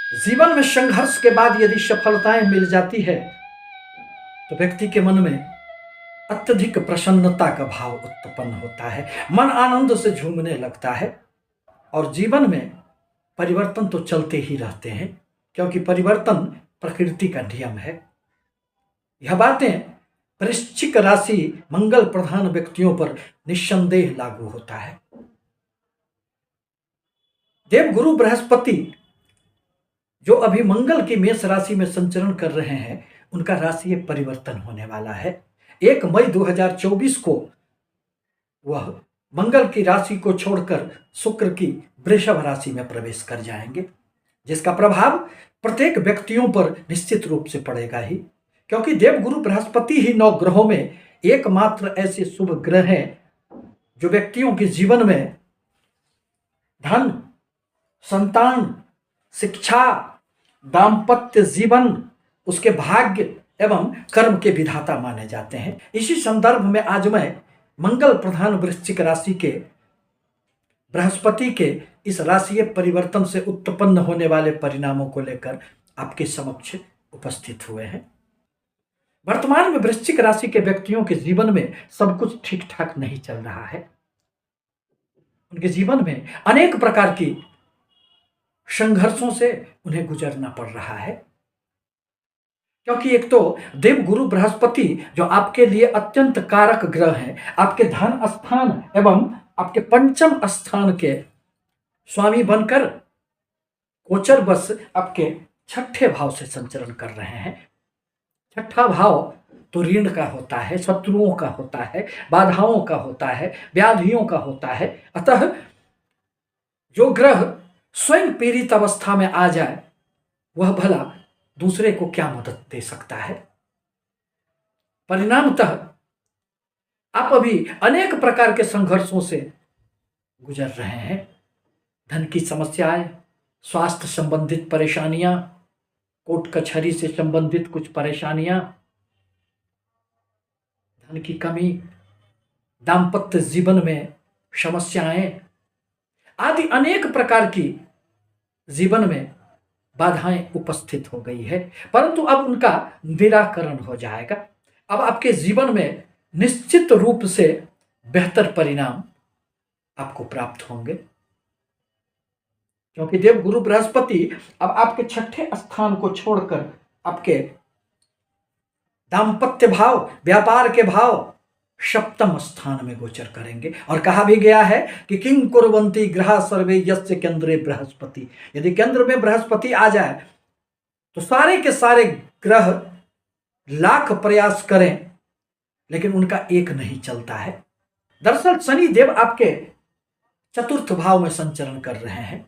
जीवन में संघर्ष के बाद यदि सफलताएं मिल जाती है तो व्यक्ति के मन में अत्यधिक प्रसन्नता का भाव उत्पन्न होता है, मन आनंद से झूमने लगता है और जीवन में परिवर्तन तो चलते ही रहते हैं, क्योंकि परिवर्तन प्रकृति का नियम है। यह बातें वृश्चिक राशि मंगल प्रधान व्यक्तियों पर निस्संदेह लागू होता है। देवगुरु बृहस्पति जो अभी मंगल की मेष राशि में संचरण कर रहे हैं, उनका राशि परिवर्तन होने वाला है। 1 मई 2024 को वह मंगल की राशि को छोड़कर शुक्र की वृषभ राशि में प्रवेश कर जाएंगे, जिसका प्रभाव प्रत्येक व्यक्तियों पर निश्चित रूप से पड़ेगा ही, क्योंकि देवगुरु बृहस्पति ही 9 ग्रहों में एकमात्र ऐसे शुभ ग्रह हैं जो व्यक्तियों के जीवन में धन, संतान, शिक्षा, दाम्पत्य जीवन, उसके भाग्य एवं कर्म के विधाता माने जाते हैं। इसी संदर्भ में आज मैं मंगल प्रधान वृश्चिक राशि के बृहस्पति के इस राशि परिवर्तन से उत्पन्न होने वाले परिणामों को लेकर आपके समक्ष उपस्थित हुए हैं। वर्तमान में वृश्चिक राशि के व्यक्तियों के जीवन में सब कुछ ठीक ठाक नहीं चल रहा है। उनके जीवन में अनेक प्रकार की संघर्षों से उन्हें गुजरना पड़ रहा है, क्योंकि एक तो देवगुरु बृहस्पति जो आपके लिए अत्यंत कारक ग्रह हैं, आपके धन स्थान एवं आपके पंचम स्थान के स्वामी बनकर गोचर बस आपके छठे भाव से संचरण कर रहे हैं। छठा भाव तो ऋण का होता है, शत्रुओं का होता है, बाधाओं का होता है, व्याधियों का होता है। अतः जो ग्रह स्वयं पीड़ित अवस्था में आ जाए वह भला दूसरे को क्या मदद दे सकता है। परिणामतः आप अभी अनेक प्रकार के संघर्षों से गुजर रहे हैं। धन की समस्याएं, स्वास्थ्य संबंधित परेशानियां, कोर्ट कचहरी से संबंधित कुछ परेशानियां, धन की कमी, दाम्पत्य जीवन में समस्याएं आदि अनेक प्रकार की जीवन में बाधाएं उपस्थित हो गई है, परंतु अब उनका निराकरण हो जाएगा। अब आपके जीवन में निश्चित रूप से बेहतर परिणाम आपको प्राप्त होंगे, क्योंकि देवगुरु बृहस्पति अब आपके छठे स्थान को छोड़कर आपके दाम्पत्य भाव, व्यापार के भाव, सप्तम स्थान में गोचर करेंगे। और कहा भी गया है कि किं कुर्वन्ति ग्रहा सर्वे यस्य केंद्रे बृहस्पति। यदि केंद्र में बृहस्पति आ जाए तो सारे के सारे ग्रह लाख प्रयास करें लेकिन उनका एक नहीं चलता है। दरअसल शनि देव आपके चतुर्थ भाव में संचरण कर रहे हैं।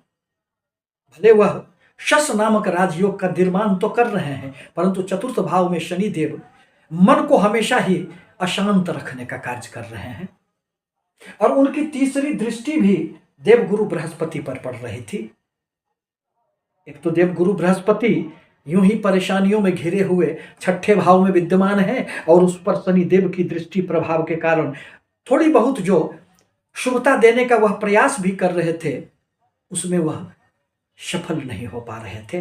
भले वह शश नामक राजयोग का निर्माण तो कर रहे हैं, परंतु चतुर्थ भाव में शनि देव मन को हमेशा ही अशांत रखने का कार्य कर रहे हैं। और उनकी तीसरी दृष्टि भी देवगुरु बृहस्पति पर पड़ रही थी। एक तो देवगुरु बृहस्पति यूं ही परेशानियों में घिरे हुए छठे भाव में विद्यमान है और उस पर शनि देव की दृष्टि प्रभाव के कारण थोड़ी बहुत जो शुभता देने का वह प्रयास भी कर रहे थे, उसमें वह सफल नहीं हो पा रहे थे।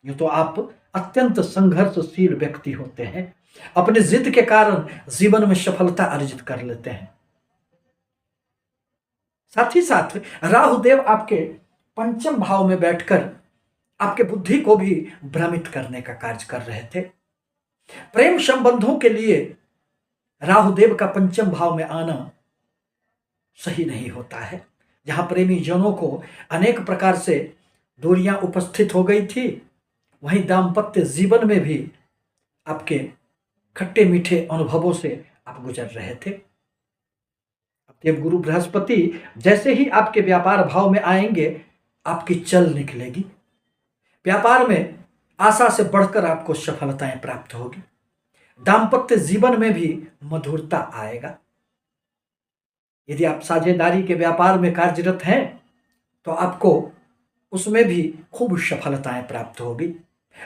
यूं तो आप अत्यंत संघर्षशील व्यक्ति होते हैं, अपने जिद के कारण जीवन में सफलता अर्जित कर लेते हैं। साथ ही साथ राहुदेव आपके पंचम भाव में बैठकर आपके बुद्धि को भी भ्रमित करने का कार्य कर रहे थे। प्रेम संबंधों के लिए राहुदेव का पंचम भाव में आना सही नहीं होता है। जहां प्रेमी जनों को अनेक प्रकार से दूरियां उपस्थित हो गई थी, वहीं दाम्पत्य जीवन में भी आपके खट्टे मीठे अनुभवों से आप गुजर रहे थे। देवगुरु बृहस्पति जैसे ही आपके व्यापार भाव में आएंगे, आपकी चल निकलेगी। व्यापार में आशा से बढ़कर आपको सफलताएं प्राप्त होगी। दाम्पत्य जीवन में भी मधुरता आएगा। यदि आप साझेदारी के व्यापार में कार्यरत हैं तो आपको उसमें भी खूब सफलताएं प्राप्त होगी।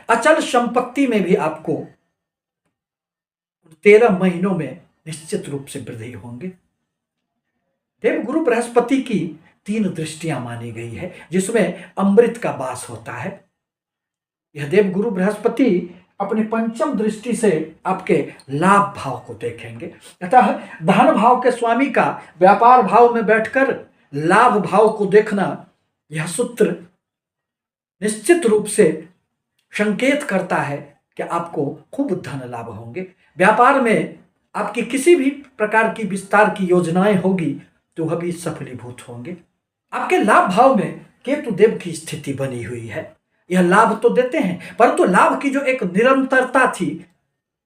अचल संपत्ति में भी आपको 13 महीनों में निश्चित रूप से वृद्धि होंगे। देवगुरु बृहस्पति की 3 दृष्टियां मानी गई है, जिसमें अमृत का वास होता है। यह देव गुरु बृहस्पति अपनी पंचम दृष्टि से आपके लाभ भाव को देखेंगे। अतः धन भाव के स्वामी का व्यापार भाव में बैठकर लाभ भाव को देखना, यह सूत्र निश्चित रूप से संकेत करता है कि आपको खूब धन लाभ होंगे। व्यापार में आपकी किसी भी प्रकार की विस्तार की योजनाएं होगी तो वह भी सफलीभूत होंगे। आपके लाभ भाव में केतु देव की स्थिति बनी हुई है। यह लाभ तो देते हैं, परंतु लाभ की जो एक निरंतरता थी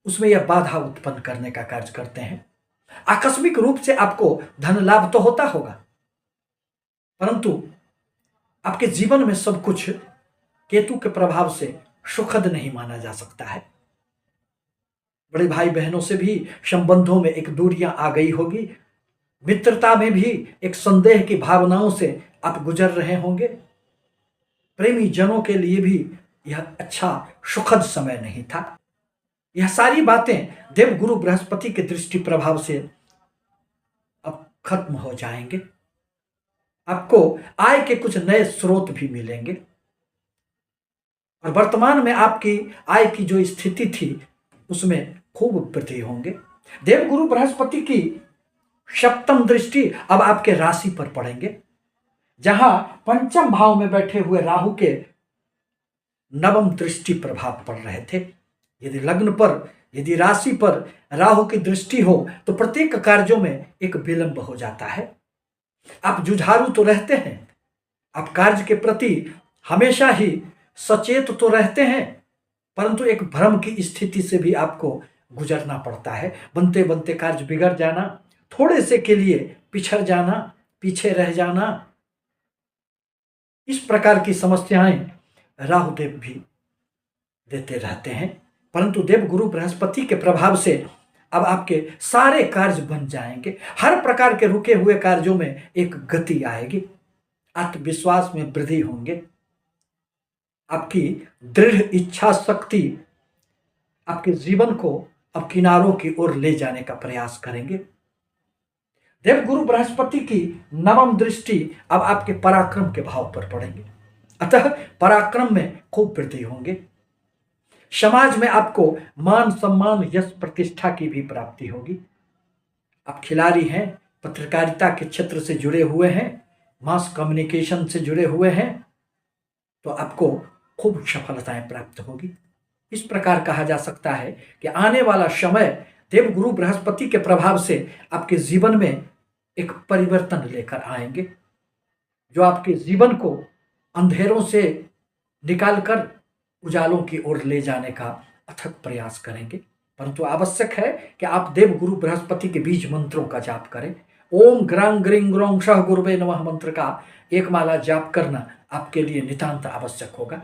उसमें यह बाधा उत्पन्न करने का कार्य करते हैं। आकस्मिक रूप से आपको धन लाभ तो होता होगा, परंतु आपके जीवन में सब कुछ केतु के प्रभाव से सुखद नहीं माना जा सकता है। बड़े भाई बहनों से भी संबंधों में एक दूरियां आ गई होगी। मित्रता में भी एक संदेह की भावनाओं से आप गुजर रहे होंगे। प्रेमी जनों के लिए भी यह अच्छा सुखद समय नहीं था। यह सारी बातें देव गुरु बृहस्पति के दृष्टि प्रभाव से अब खत्म हो जाएंगे। आपको आय के कुछ नए स्रोत भी मिलेंगे और वर्तमान में आपकी आय की जो स्थिति थी उसमें खूब वृद्धि होंगे। देव गुरु बृहस्पति की सप्तम दृष्टि अब आपके राशि पर पड़ेंगे, जहां पंचम भाव में बैठे हुए राहु के नवम दृष्टि प्रभाव पड़ रहे थे। यदि लग्न पर, यदि राशि पर राहु की दृष्टि हो तो प्रत्येक कार्यों में एक विलंब हो जाता है। आप जुझारू तो रहते हैं, आप कार्य के प्रति हमेशा ही सचेत तो रहते हैं, परंतु एक भ्रम की स्थिति से भी आपको गुजरना पड़ता है। बनते बनते कार्य बिगड़ जाना, थोड़े से के लिए पिछड़ जाना, पीछे रह जाना, इस प्रकार की समस्याएं राहुदेव भी देते रहते हैं। परंतु देव गुरु बृहस्पति के प्रभाव से अब आपके सारे कार्य बन जाएंगे। हर प्रकार के रुके हुए कार्यों में एक गति आएगी, आत्मविश्वास में वृद्धि होंगे। आपकी दृढ़ इच्छा शक्ति आपके जीवन को अब किनारों की ओर ले जाने का प्रयास करेंगे। देव गुरु बृहस्पति की नवम दृष्टि अब आपके पराक्रम के भाव पर पड़ेंगे, अतः पराक्रम में खूब वृद्धि होंगे। समाज में आपको मान सम्मान यश प्रतिष्ठा की भी प्राप्ति होगी। आप खिलाड़ी हैं, पत्रकारिता के क्षेत्र से जुड़े हुए हैं, मास कम्युनिकेशन से जुड़े हुए हैं, तो आपको खूब सफलताएं प्राप्त होगी। इस प्रकार कहा जा सकता है कि आने वाला समय देव गुरु बृहस्पति के प्रभाव से आपके जीवन में एक परिवर्तन लेकर आएंगे, जो आपके जीवन को अंधेरों से निकालकर उजालों की ओर ले जाने का अथक प्रयास करेंगे। परंतु आवश्यक है कि आप देव गुरु बृहस्पति के बीज मंत्रों का जाप करें। ओम ग्रां ग्रीं ग्रौं सह गुरुवे नमः मंत्र का एक माला जाप करना आपके लिए नितांत आवश्यक होगा।